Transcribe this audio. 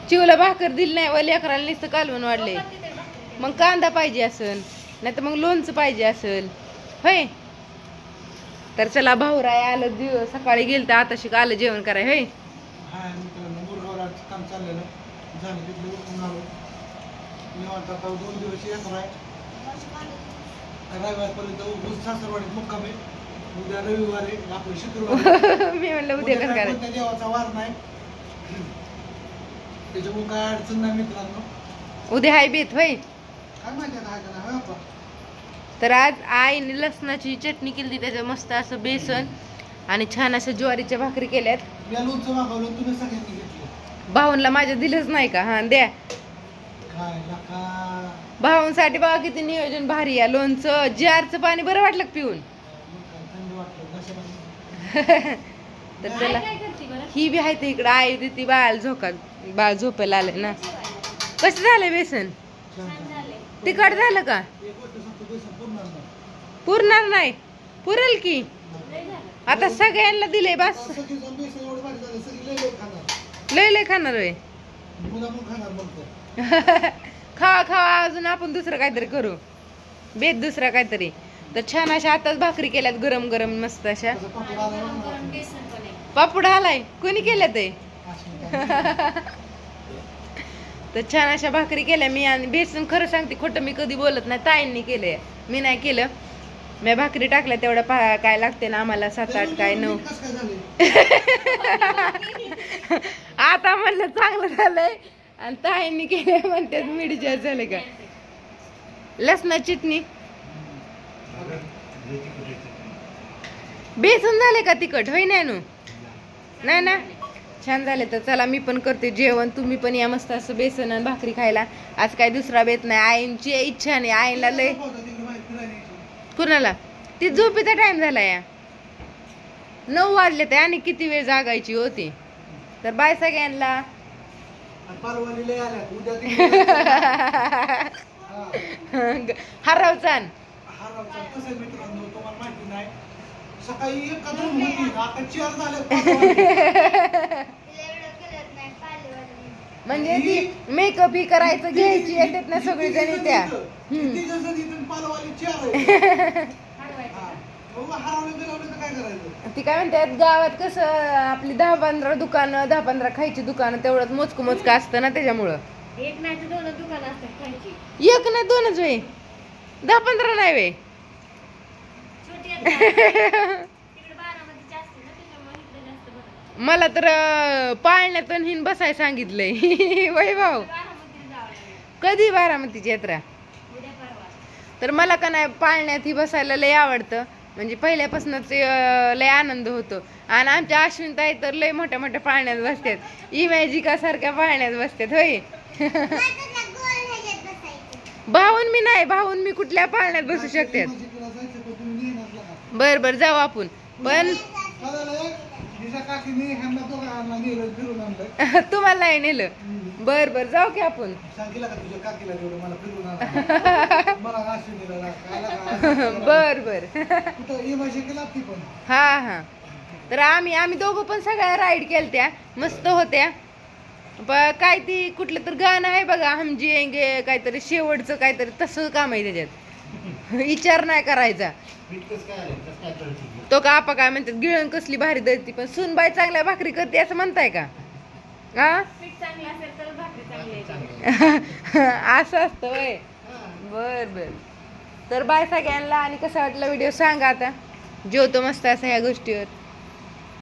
चिवला भाकर दिली नाही व लेकराला नुसतं कालवून वाढले. मग कांदा पाहिजे असेल, नाही तर मग लोणचं पाहिजे असेल होय. तर चला भाऊराय आलं, दिवस सकाळी गेल तर आता शिक आलं जेवण कराय होय. काम चाललेलं झालं तिथलं उठून आलो निवांत. आता 2 दिवस येणार आहे, रविवारपर्यंत सासरवाडीत मुक्काम आहे. उद्या रविवारी आपलं शुक्रवार. मी म्हणलं उद्या कसं करायचं, देवाचा वार नाही त्याच्यामुळे काय अडचण नाही मित्रांनो. उद्या हाय बेत होय. काय माहिती आहे का नाही. तर आज आईने लसणाची चटणी केली, त्याचं मस्त असं बेसन आणि छान असं ज्वारीच्या भाकरी केल्यात. मी लोणचं मागवलं, तुम्ही सगळ्यांनी घेतलं. भाऊंला माझ्या दिलंच नाही का. हा द्या भाऊंसाठी. बघा किती नियोजन भारी आहे. लोणचं जारचं पाणी बरं वाटलं पिऊन. तर त्याला ही बी आहे ते इकडं आई देती बाळ झोपायला आले ना. कसं झालंय बेसन? तिखट झालं का? पुरणार नाही, पुरेल की आता सगळ्यांना दिले बस. लय खाणार आहे. खावा खावा, अजून आपण दुसरं काहीतरी करू बेत, दुसरा काहीतरी. तर छान अशा आताच भाकरी केल्यात गरम गरम मस्त अशा. पापड आलाय कोणी केल्या ते. तर छान अशा भाकरी केल्या मी. आणि बेसन खरं सांगते, खोटं मी कधी बोलत नाही, ताईंनी केलंय, मी नाही केलं. मी भाकरी टाकल्या तेवढ्या काय लागते ना आम्हाला 7-8 काय 9. आता म्हणलं चांगलं झालंय आणि ताईंनी केलंय म्हणतात मिडीच्या झाले का. लसणा चटणी बेसन झाले का तिखट होई नाही ना. छान झाले. तर चला मी पण करते जेवण, तुम्ही पण या मस्त असं बेसन आणि भाकरी खायला. आज काय दुसरा बेत नाही, आईंची इच्छा नाही. आईला लय कुणाला ती झोपेचा टाइम झाला या 9 वाजले ते, आणि किती वेळ जागायची होती. तर बाय सगळ्यांना. हरवचान सकाळी म्हणजे ती मेकअप ही करायचं घ्यायची येतात ना सगळी जणी त्या. ती काय म्हणतात गावात कसं आपली 10-15 दुकानं 10-15 खायची दुकानं तेवढंच मोजकं असतं ना, त्याच्यामुळं 1 नाही तर 2 दुकानं असतात खायची. 1 नाही 2च वे, 10-15 नाही वे. मला तर पाळण्यातून हिन बसाय सांगितलंय वै भाऊ. कधी बारामतीची यात्रा? तर मला का नाही पाळण्यात ही बसायला लय आवडतं, म्हणजे पहिल्यापासूनच लय आनंद होतो. आणि आमच्या अश्विनताई तर लय मोठ्या मोठ्या पाळण्यात बसतात, इमॅजिका सारख्या पाळण्यात बसतात होय. भाऊन मी नाही, भाऊन मी कुठल्या पाळण्यात बसू शकतात. बर जाऊ आपण. पण तुम्हाला नाही नेलं. बर जाऊ की आपण. बर हा. तर आम्ही दोघं पण सगळ्या राईड केलत्या, मस्त होत्या. काय ती कुठलं तर गाणं आहे बघा, हम जिएंगे काहीतरी, शेवटचं काहीतरी तसं काम आहे त्याच्यात. विचार नाही करायचा. तो का आपा काय म्हणतात गिळण कसली भारी दळती, पण सुनबाई चांगल्या भाकरी करते असं म्हणताय का? असं असतं वय. बर तर बाय सगळ्यांना. आणि कसा वाटला व्हिडिओ सांगा. आता जेवतो मस्त असं ह्या गोष्टीवर.